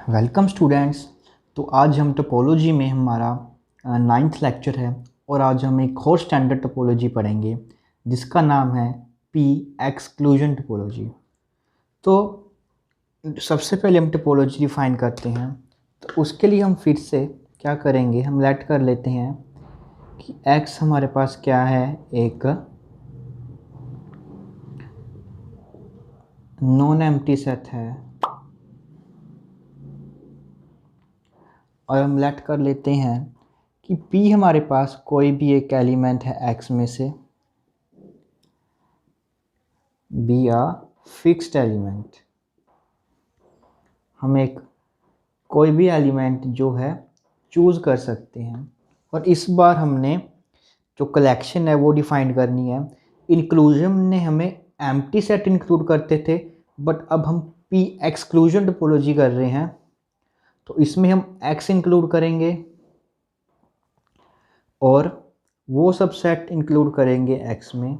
Welcome students. तो आज हम टोपोलॉजी में हमारा 9th लेक्चर है और आज हम एक और स्टैंडर्ड टोपोलॉजी पढ़ेंगे जिसका नाम है पी एक्सक्लूजन टोपोलॉजी। तो सबसे पहले हम टोपोलॉजी डिफाइन करते हैं। तो उसके लिए हम फिर से क्या करेंगे, हम लेट कर लेते हैं कि एक्स हमारे पास क्या है, एक नॉन एम्प्टी सेट है और हम लेट कर लेते हैं कि P हमारे पास कोई भी एक एलिमेंट है X में से, बी आ फिक्स्ड एलिमेंट। हम एक कोई भी एलिमेंट जो है चूज़ कर सकते हैं और इस बार हमने जो कलेक्शन है वो डिफाइन करनी है। इंक्लूजन ने हमें एम्प्टी सेट इंक्लूड करते थे, बट अब हम P एक्सक्लूजन टोपोलॉजी कर रहे हैं तो इसमें हम X इंक्लूड करेंगे और वो सब सेट इंक्लूड करेंगे X में,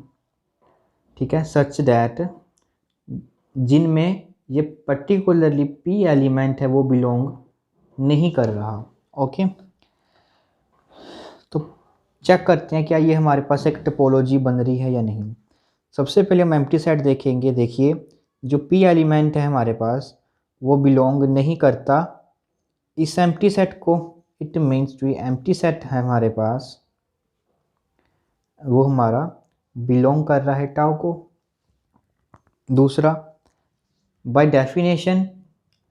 ठीक है, सच दैट जिनमें ये पर्टिकुलरली P एलिमेंट है वो बिलोंग नहीं कर रहा। ओके, तो चेक करते हैं क्या ये हमारे पास एक टोपोलॉजी बन रही है या नहीं। सबसे पहले हम एम्प्टी सेट देखेंगे। देखिए, जो P एलिमेंट है हमारे पास वो बिलोंग नहीं करता इस एम्प्टी सेट को। इट मीन्स जो एम्प्टी सेट है हमारे पास वो हमारा बिलोंग कर रहा है टाउ को। दूसरा, बाय डेफिनेशन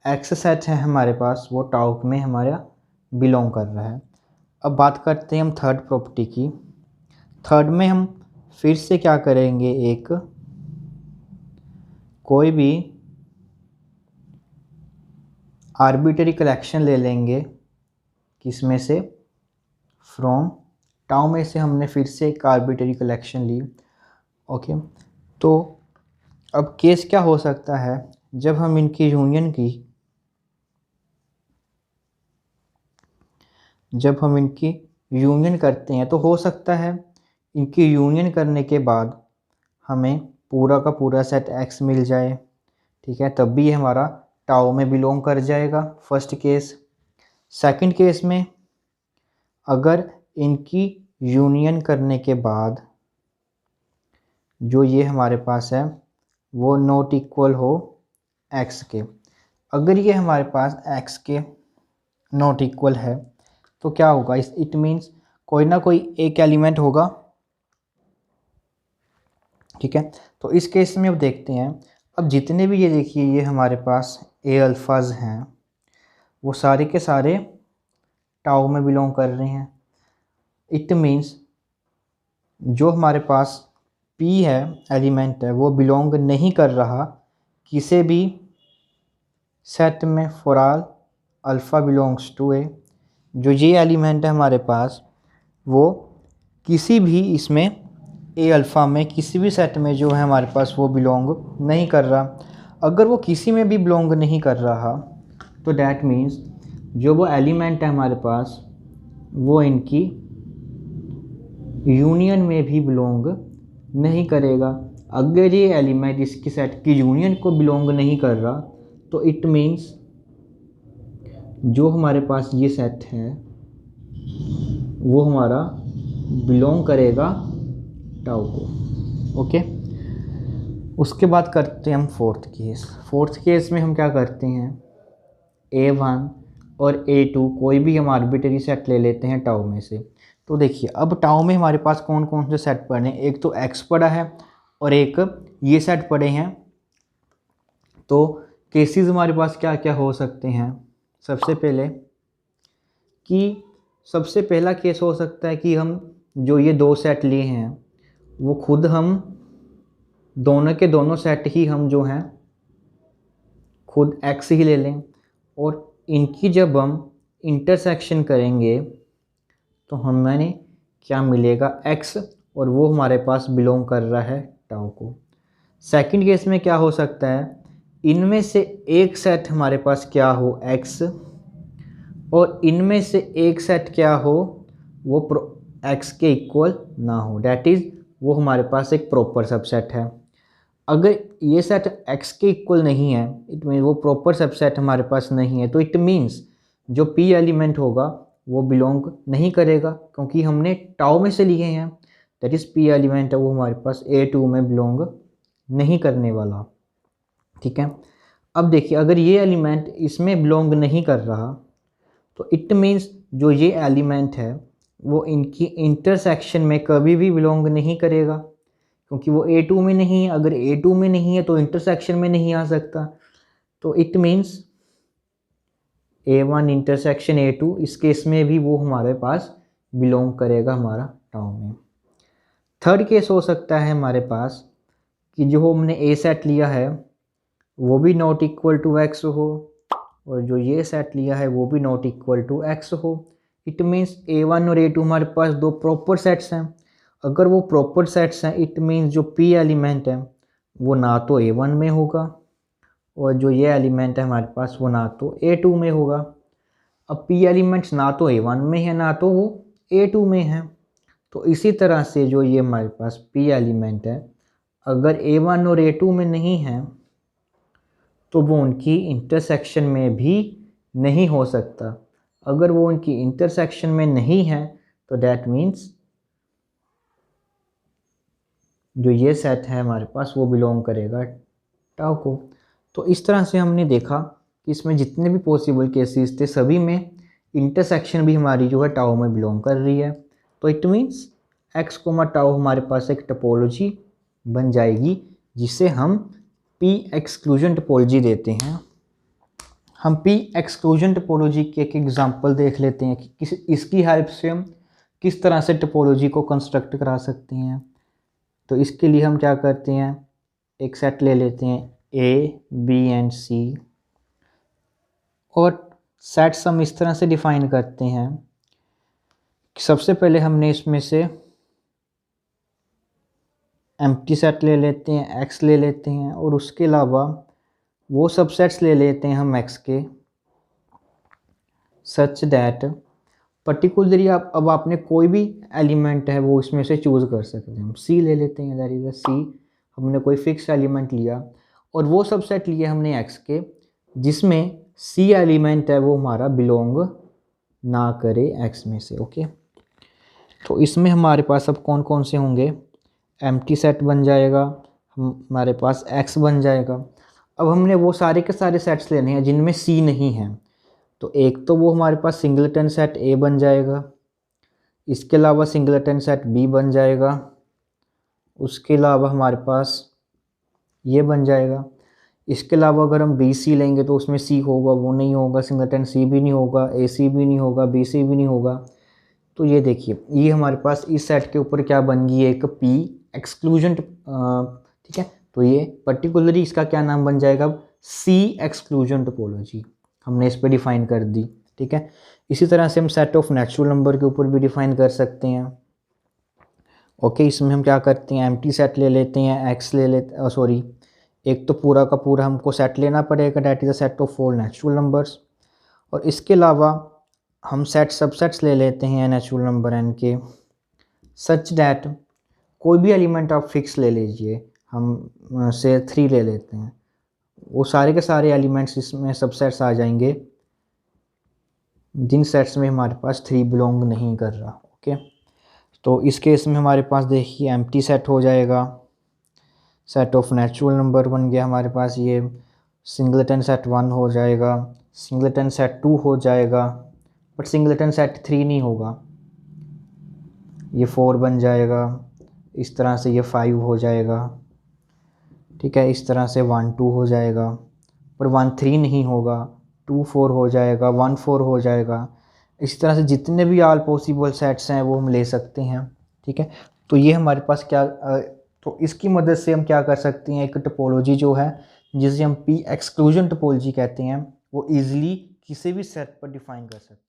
एक्स सेट है हमारे पास वो टाउ में हमारा बिलोंग कर रहा है। अब बात करते हैं हम थर्ड प्रॉपर्टी की। थर्ड में हम फिर से क्या करेंगे, एक कोई भी आर्बिट्ररी कलेक्शन ले लेंगे। किस में से? फ्रॉम टाउ में से हमने फिर से एक आर्बिट्ररी कलेक्शन ली। ओके, तो अब केस क्या हो सकता है, जब हम इनकी यूनियन करते हैं तो हो सकता है इनकी यूनियन करने के बाद हमें पूरा का पूरा सेट X मिल जाए, ठीक है, तब भी ये हमारा टाउ में बिलोंग कर जाएगा, फर्स्ट केस। सेकंड केस में अगर इनकी यूनियन करने के बाद जो ये हमारे पास है वो नॉट इक्वल हो X के, अगर ये हमारे पास X के नॉट इक्वल है तो क्या होगा, इट मीन्स कोई ना कोई एक एलिमेंट होगा, ठीक है। तो इस केस में अब देखते हैं, अब जितने भी ये देखिए ये हमारे पास ए अल्फाज हैं वो सारे के सारे टाउ में बिलोंग कर रहे हैं। इट मीन्स जो हमारे पास P है एलिमेंट है वो बिलोंग नहीं कर रहा किसी भी सेट में for all alpha belongs to a. जो ये एलिमेंट है हमारे पास वो किसी भी इसमें ए अल्फ़ा में किसी भी सेट में जो है हमारे पास वो बिलोंग नहीं कर रहा। अगर वो किसी में भी बिलोंग नहीं कर रहा तो डैट मीन्स जो वो एलिमेंट है हमारे पास वो इनकी यूनियन में भी बिलोंग नहीं करेगा। अगर ये एलिमेंट इसकी सेट की यूनियन को बिलोंग नहीं कर रहा तो इट मीन्स जो हमारे पास ये सेट है वो हमारा बिलोंग करेगा टाउ को। ओके, उसके बाद करते हैं हम फोर्थ केस में हम क्या करते हैं, A1 और A2 कोई भी हम आर्बिट्ररी सेट ले लेते हैं टाउ में से। तो देखिए, अब टाउ में हमारे पास कौन कौन से सेट पड़े हैं, एक तो X पड़ा है और एक ये सेट पड़े हैं। तो केसेस हमारे पास क्या क्या हो सकते हैं, सबसे पहला केस हो सकता है कि हम जो ये दो सेट लिए हैं वो खुद हम दोनों के दोनों सेट ही हम जो हैं खुद X ही ले लें और इनकी जब हम इंटरसेक्शन करेंगे तो हमें क्या मिलेगा, X, और वो हमारे पास बिलोंग कर रहा है टाउ को। सेकंड केस में क्या हो सकता है, इनमें से एक सेट हमारे पास क्या हो X और इनमें से एक सेट क्या हो वो X के इक्वल ना हो, डैट इज़ वो हमारे पास एक प्रॉपर सबसेट है। अगर ये सेट x के इक्वल नहीं है, इट मीन वो प्रॉपर सबसेट हमारे पास नहीं है, तो इट मीन्स जो p एलिमेंट होगा वो बिलोंग नहीं करेगा, क्योंकि हमने टाउ में से लिए हैं, दैट इज़ p एलिमेंट है वो हमारे पास A2 में बिलोंग नहीं करने वाला। ठीक है, अब देखिए अगर ये एलिमेंट इसमें बिलोंग नहीं कर रहा तो इट मीन्स जो ये एलिमेंट है वो इनकी इंटरसेक्शन में कभी भी बिलोंग नहीं करेगा, क्योंकि वो A2 में नहीं है। अगर A2 में नहीं है तो इंटरसेक्शन में नहीं आ सकता, तो it means A1 intersection A2, इस केस में भी वो हमारे पास बिलोंग करेगा हमारा टाउ में। थर्ड केस हो सकता है हमारे पास कि जो हमने ए सेट लिया है वो भी नॉट इक्वल टू x हो, और जो ये सेट लिया है वो भी नॉट इक्वल टू x हो। इट मीन्स A1 और A2 हमारे पास दो प्रॉपर सेट्स हैं। अगर वो प्रॉपर सेट्स हैं इट मीन्स जो p एलिमेंट है वो ना तो A1 में होगा, और जो ये एलिमेंट है हमारे पास वो ना तो A2 में होगा। अब p एलिमेंट्स ना तो A1 में है ना तो वो A2 में है, तो इसी तरह से जो ये हमारे पास p एलिमेंट है अगर A1 और A2 में नहीं है तो वो उनकी इंटरसेक्शन में भी नहीं हो सकता। अगर वो उनकी इंटरसेक्शन में नहीं है तो दैट मीन्स जो ये सेट है हमारे पास वो बिलोंग करेगा टाउ को। तो इस तरह से हमने देखा कि इसमें जितने भी पॉसिबल केसेस थे सभी में इंटरसेक्शन भी हमारी जो है टाउ में बिलोंग कर रही है। तो it means x comma tau हमारे पास एक टोपोलॉजी बन जाएगी जिसे हम p एक्सक्लूजन टोपोलॉजी देते हैं। हम p एक्सक्लूजन टोपोलॉजी के एक एग्जांपल देख लेते हैं कि इसकी हेल्प से हम किस तरह से टोपोलॉजी को कंस्ट्रक्ट करा सकते हैं। तो इसके लिए हम क्या करते हैं, एक सेट ले लेते हैं A, B एंड C, और सेट्स हम इस तरह से डिफाइन करते हैं कि सबसे पहले हमने इसमें से एम्प्टी सेट ले लेते हैं, x ले लेते हैं, और उसके अलावा वो सब सेट्स ले लेते हैं हम x के सच दैट पर्टिकुलरली अब आपने कोई भी एलिमेंट है वो इसमें से चूज़ कर सकते हैं। हम C ले लेते हैं, दैट इज़ अ C, हमने कोई फिक्स एलिमेंट लिया और वो सब सेट लिए हमने x के जिसमें C एलिमेंट है वो हमारा बिलोंग ना करे x में से। ओके, तो इसमें हमारे पास अब कौन कौन से होंगे, एम्प्टी सेट बन जाएगा, हमारे पास x बन जाएगा। अब हमने वो सारे के सारे सेट्स लेने हैं जिनमें C नहीं है, तो एक तो वो हमारे पास सिंगलटन सेट A बन जाएगा, इसके अलावा सिंगलटन सेट B बन जाएगा, उसके अलावा हमारे पास ये बन जाएगा। इसके अलावा अगर हम BC लेंगे तो उसमें C होगा, वो नहीं होगा, सिंगलटन C भी नहीं होगा, AC भी नहीं होगा, BC भी नहीं होगा। तो ये देखिए ये हमारे पास इस सेट के ऊपर क्या बन गई है, एक P एक्सक्लूजन। ठीक है, तो ये पर्टिकुलरली इसका क्या नाम बन जाएगा, C एक्सक्लूजन टोपोलॉजी हमने इस पर डिफ़ाइन कर दी। ठीक है, इसी तरह से हम सेट ऑफ नेचुरल नंबर के ऊपर भी डिफ़ाइन कर सकते हैं। ओके, इसमें हम क्या करते हैं, एम्प्टी सेट ले लेते हैं, x ले लेते, सॉरी एक तो पूरा का पूरा हमको सेट लेना पड़ेगा, that is a set of 4 natural numbers, और इसके अलावा हम सबसेट्स ले लेते हैं नेचुरल नंबर n के सच दैट कोई भी एलिमेंट आप फिक्स ले लीजिए, हम से 3 ले लेते हैं, वो सारे के सारे एलिमेंट्स इसमें सबसेट्स आ जाएंगे जिन सेट्स में हमारे पास 3 बिलोंग नहीं कर रहा। ओके, तो इस केस में हमारे पास देखिए एम्प्टी सेट हो जाएगा, सेट ऑफ नेचुरल नंबर बन गया हमारे पास, ये सिंगलटन सेट 1 हो जाएगा, सिंगलटन सेट 2 हो जाएगा, बट सिंगलटन सेट 3 नहीं होगा, ये 4 बन जाएगा, इस तरह से ये 5 हो जाएगा। ठीक है, इस तरह से 1 2 हो जाएगा, पर 1 3 नहीं होगा, 2 4 हो जाएगा, 1 4 हो जाएगा। इस तरह से जितने भी ऑल पॉसिबल सेट्स हैं वो हम ले सकते हैं। ठीक है, तो ये हमारे पास क्या तो इसकी मदद से हम क्या कर सकते हैं, एक टोपोलॉजी जो है जिसे हम P एक्सक्लूजन टोपोलॉजी कहते हैं वो ईजिली किसी भी सेट पर डिफाइन कर सकते हैं।